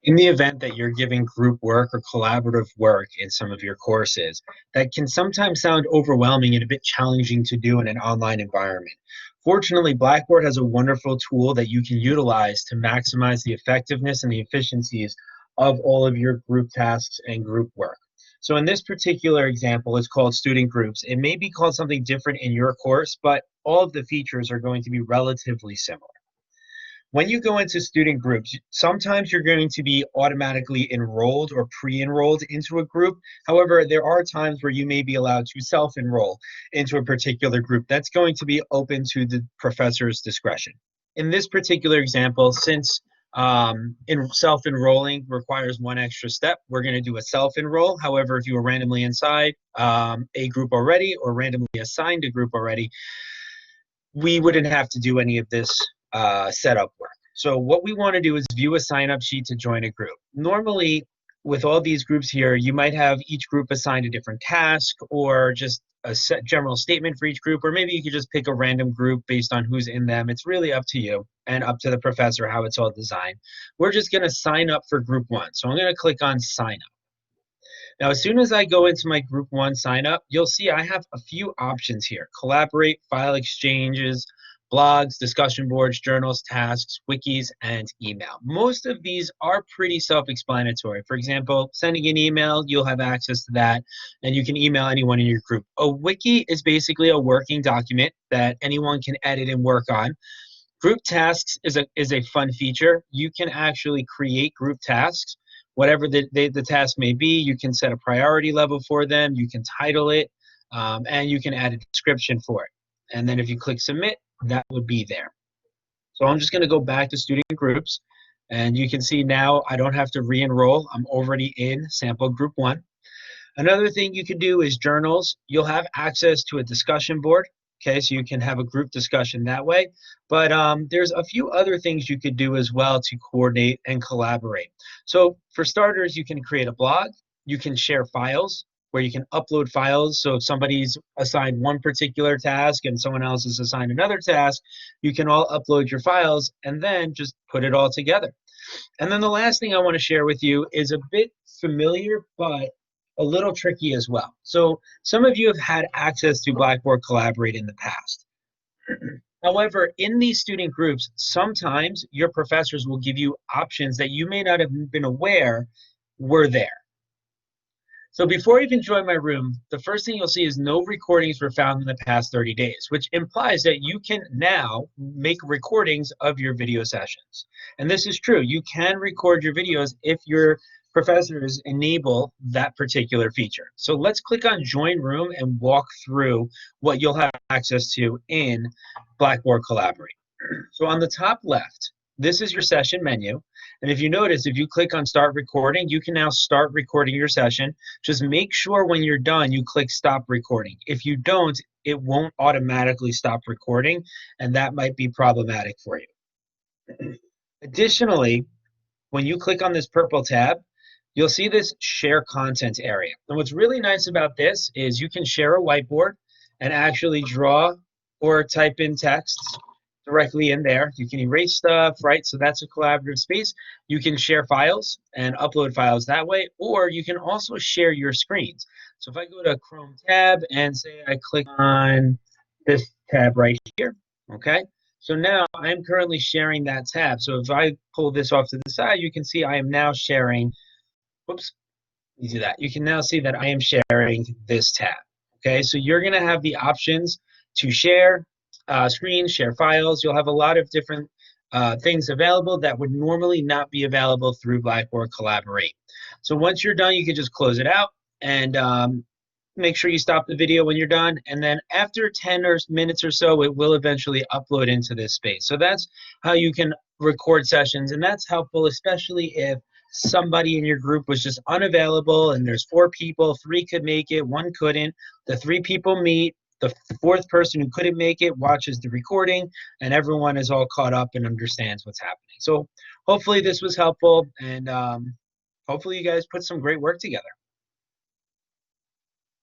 In the event that you're giving group work or collaborative work in some of your courses, that can sometimes sound overwhelming and a bit challenging to do in an online environment. Fortunately, Blackboard has a wonderful tool that you can utilize to maximize the effectiveness and the efficiencies of all of your group tasks and group work. So in this particular example, it's called student groups. It may be called something different in your course, but all of the features are going to be relatively similar. When you go into student groups, sometimes you're going to be automatically enrolled or pre-enrolled into a group. However, there are times where you may be allowed to self-enroll into a particular group. That's going to be open to the professor's discretion. In this particular example, since in self-enrolling requires one extra step, we're going to do a self-enroll. However, if you were randomly inside a group already or randomly assigned a group already, we wouldn't have to do any of this setup work. So what we want to do is view a sign-up sheet to join a group. Normally, with all these groups here, you might have each group assigned a different task or just a set general statement for each group, or maybe you could just pick a random group based on who's in them. It's really up to you and up to the professor how it's all designed. We're just going to sign up for group one. So I'm going to click on sign up. Now, as soon as I go into my group one sign up, you'll see I have a few options here: collaborate, file exchanges, blogs, discussion boards, journals, tasks, wikis, and email. Most of these are pretty self-explanatory. For example, sending an email, you'll have access to that, and you can email anyone in your group. A wiki is basically a working document that anyone can edit and work on. Group tasks is a fun feature. You can actually create group tasks. Whatever the task may be, you can set a priority level for them, you can title it, and you can add a description for it. And then if you click submit, that would be there. So I'm just going to go back to student groups, and you can see now I don't have to re-enroll. I'm already in sample group one. Another thing you can do is journals. You'll have access to a discussion board. Okay, so you can have a group discussion that way. But there's a few other things you could do as well to coordinate and collaborate. So for starters, you can create a blog. You can share files where you can upload files. So if somebody's assigned one particular task and someone else is assigned another task, you can all upload your files and then just put it all together. And then the last thing I want to share with you is a bit familiar, but a little tricky as well. So some of you have had access to Blackboard Collaborate in the past. However, in these student groups, sometimes your professors will give you options that you may not have been aware were there. So before I even join my room, the first thing you'll see is no recordings were found in the past 30 days, which implies that you can now make recordings of your video sessions. And this is true. You can record your videos if your professors enable that particular feature. So let's click on Join Room and walk through what you'll have access to in Blackboard Collaborate. So on the top left, this is your session menu. And if you notice, if you click on Start Recording, you can now start recording your session. Just make sure when you're done, you click Stop Recording. If you don't, it won't automatically stop recording, and that might be problematic for you. Additionally, when you click on this purple tab, you'll see this Share Content area. And what's really nice about this is you can share a whiteboard and actually draw or type in text directly in there. You can erase stuff, right? So that's a collaborative space. You can share files and upload files that way, or you can also share your screens. So if I go to Chrome tab and say I click on this tab right here, okay? So now I'm currently sharing that tab. So if I pull this off to the side, you can see I am now sharing, whoops, you do that. You can now see that I am sharing this tab, okay? So you're gonna have the options to share screens, share files. You'll have a lot of different things available that would normally not be available through Blackboard Collaborate. So once you're done, you can just close it out and make sure you stop the video when you're done. And then after 10 minutes or so, it will eventually upload into this space. So that's how you can record sessions. And that's helpful, especially if somebody in your group was just unavailable and there's 4 people, 3 could make it, 1 couldn't. The 3 people meet. The 4th person who couldn't make it watches the recording, and everyone is all caught up and understands what's happening. So hopefully this was helpful, and hopefully you guys put some great work together.